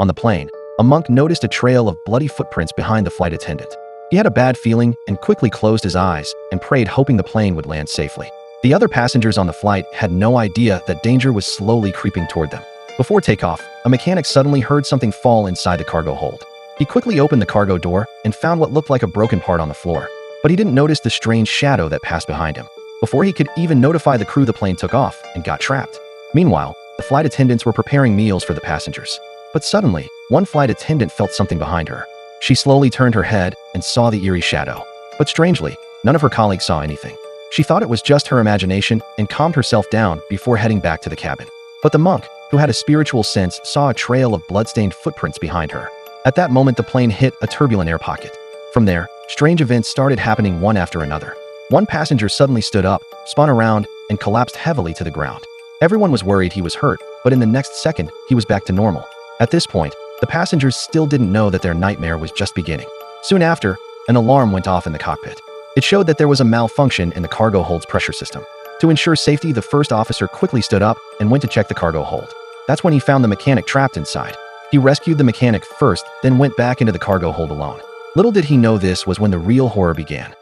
On the plane, a monk noticed a trail of bloody footprints behind the flight attendant. He had a bad feeling and quickly closed his eyes and prayed, hoping the plane would land safely. The other passengers on the flight had no idea that danger was slowly creeping toward them. Before takeoff, a mechanic suddenly heard something fall inside the cargo hold. He quickly opened the cargo door and found what looked like a broken part on the floor, but he didn't notice the strange shadow that passed behind him. Before he could even notify the crew, the plane took off and got trapped. Meanwhile, the flight attendants were preparing meals for the passengers. But suddenly, one flight attendant felt something behind her. She slowly turned her head and saw the eerie shadow. But strangely, none of her colleagues saw anything. She thought it was just her imagination and calmed herself down before heading back to the cabin. But the monk, who had a spiritual sense, saw a trail of bloodstained footprints behind her. At that moment, the plane hit a turbulent air pocket. From there, strange events started happening one after another. One passenger suddenly stood up, spun around, and collapsed heavily to the ground. Everyone was worried he was hurt, but in the next second, he was back to normal. At this point, the passengers still didn't know that their nightmare was just beginning. Soon after, an alarm went off in the cockpit. It showed that there was a malfunction in the cargo hold's pressure system. To ensure safety, the first officer quickly stood up and went to check the cargo hold. That's when he found the mechanic trapped inside. He rescued the mechanic first, then went back into the cargo hold alone. Little did he know this was when the real horror began.